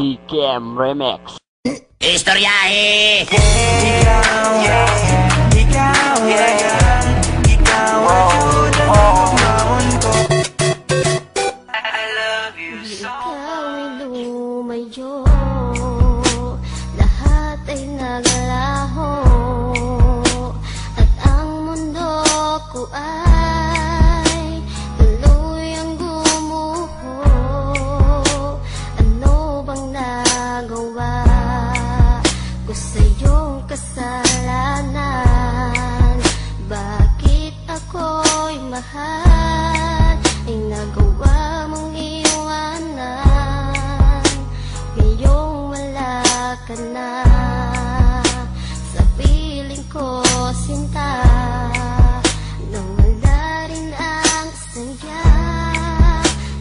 Ikem Remix. Istoryahe! Ikaw, ikaw, ikaw ang tunay ko. I love you so. Ikaw ay lumayo, lahat ay naglaho, at ang mundo ko ay tuluyang gumuho. Ano bang nagawa ko sa iyong kasalanan? Bakit ako'y mahal ay nagawa mong iwanan? Ngayong wala ka na sa piling ko, sinta, nang wala rin ang saya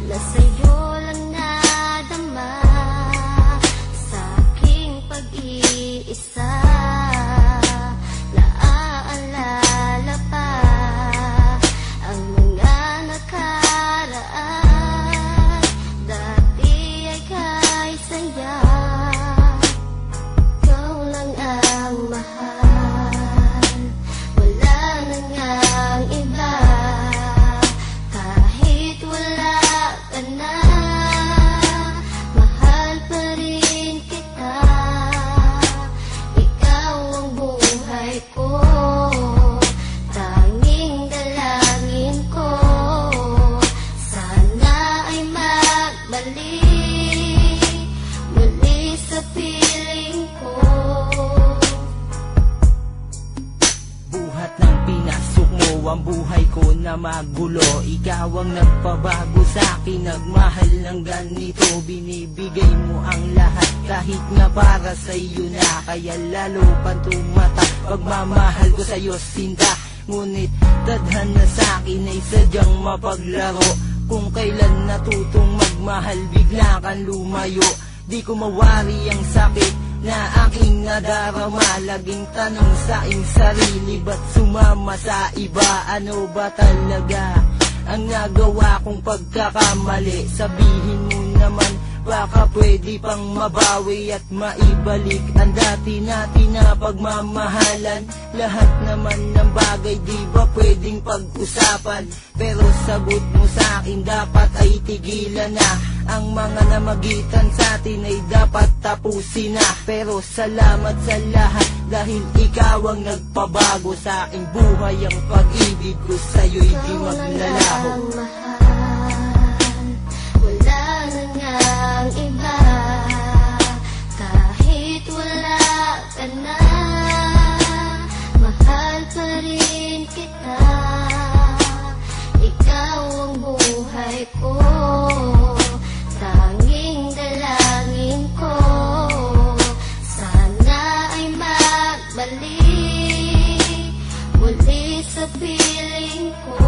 na sa'yo lang nadama sa aking pag-iisa. Naaalala pa ang mga nakaraan, dati ay kay saya. Ikaw lang ang mahal, wala na ngang iba. Kahit wala ka na, mahal pa rin kita. Ikaw ang buhay ko, tanging dalangin ko. Sana ay magbalik muli sa piling ko. Buhat ng pinasok mo ang buhay ko na magulo. Ikaw ang nagpabago sa'kin, nagmahal ng ganito. Binibigay mo ang lahat kahit nga para sa'yo na. Kaya lalo pang tumata pagmamahal ko sa'yo, sinta. Ngunit tadhana sa'kin ay sadyang mapaglaro. Kung kailan natutong magmahal, bigla kang lumayo. Di ko mawari ang sakit na aking nadarama. Laging tanong sa aking sarili, ba't sumama sa iba? Ano ba talaga ang nagawa kong pagkakamali? Sabihin mo naman, baka pwede pang mabawi at maibalik ang dati natin na pagmamahalan. Lahat naman ng bagay di ba pwedeng pag-usapan? Pero sagot mo sa akin, dapat ay tigilan na. Ang mga namagitan sa atin ay dapat tapusin na. Pero salamat sa lahat dahil ikaw ang nagpabago sa aking buhay. Ang pag-ibig ko sa'yo'y di maglalaho. Wala na ngang iba. Kahit wala ka na, mahal pa rin kita. Ikaw ang buhay ko, tanging dalangin ko. Sana ay magbalik muli sa piling ko.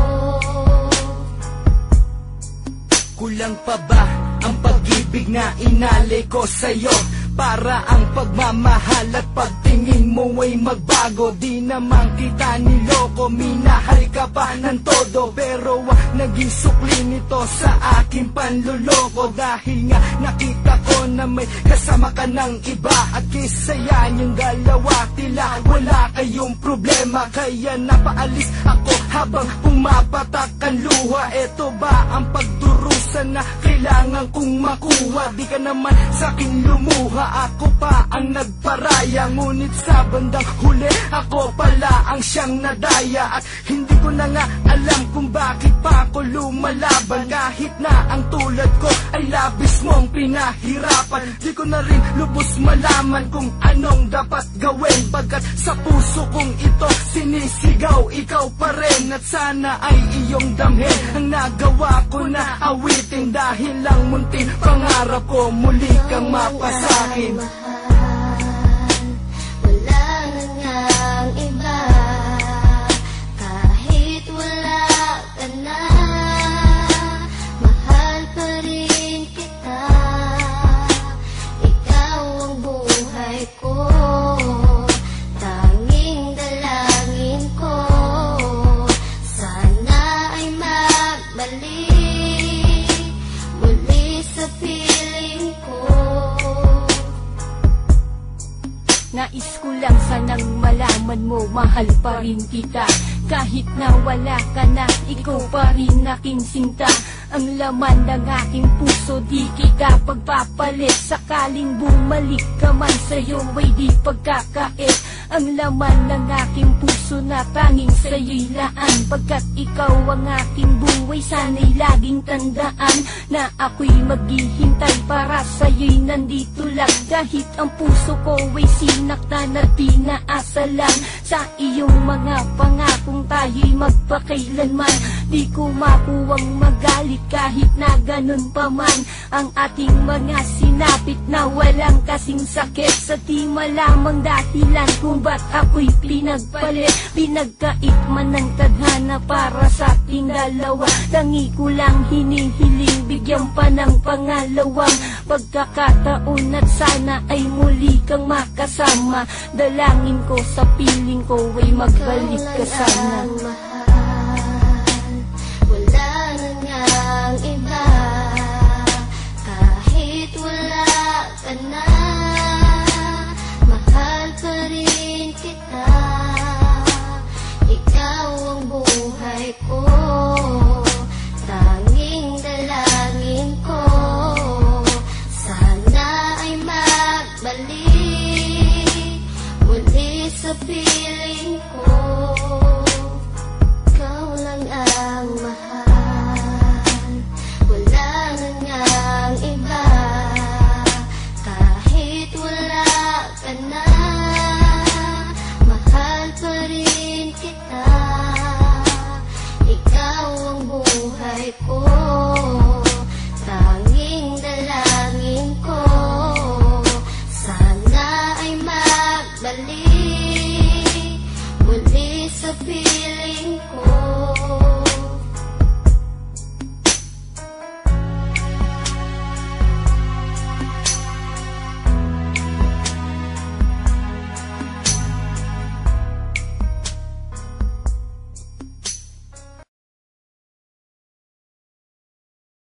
Kulang pa ba ang pag-ibig na inalay ko sa'yo? Para ang pagmamahal at pagtingin mo ay magbago. Di naman kita niloko, minahal ka pa ng todo. Pero naging sukli nito sa aking panluloko. Dahil nga nakita ko na may kasama ka ng iba. At kisaya niyong dalawa, tila wala kayong problema. Kaya napaalis ako habang pumapatak ang luha. Eto ba ang pagdurusa na kailangan kong makuha? Di ka naman sa'kin lumuha, ako pa ang nagparaya. Ngunit sa bandang huli, ako pala ang siyang nadaya. At hindi ko na nga alam kung bakit pa ako lumalaban. Kahit na ang tulad ko ay labis mong pinahirapan. Di ko na rin lubos malaman kung anong dapat gawin. Pagkat sa puso kong ito sinisigaw, ikaw pa rin. At sana ay iyong damhin ang nagawa ko na awitin. Dahil lang munting pangarap ko, muli kang mapasakin. Wala na ngang iba. Kahit wala ka na, mahal pa rin kita. Ikaw ang buhay ko, tanging dalangin ko. Sana ay magbalik muli sa piling ko. Nais ko lang sanang malaman mo, mahal pa rin kita. Kahit na wala ka na, ikaw pa rin aking sinta. Ang laman ng aking puso, di kita pagpapalit. Sakaling bumalik ka man, sa'yo ay di pagkakait. Ang laman ng aking puso na tanging sa'yo'y laan. Pagkat ikaw ang aking buhay, sana'y laging tandaan na ako'y maghihintay para sa'yo'y nandito lang. Kahit ang puso ko ay sinaktan at pinaasa lang sa iyong mga pangakong tayo'y magpakailanman. Di ko makuwang magalit kahit na ganun pa man ang ating mga sinapit na walang kasing sakit. Sa di malamang dahilan kung ba't ako'y pinagpalit. Pinagkait man ng tadhana para sa ating dalawa. Tangi ko lang hinihiling, bigyan pa ng pangalawang pagkakataon at sana ay muli kang makasama. Dalangin ko sa piling ko ay magbalik ka sana. Wala na ngang iba, kahit wala ka na, mahal pa rin kita. Ikaw ang buhay ko, tanging dalangin ko, sana ay magbalik muli sa piling ko. Ikaw lang ang mahal, wala na ngang iba, kahit wala ka na, mahal pa rin kita. Ikaw ang buhay ko, tanging dalangin ko, sana ay magbalik muli sa piling ko.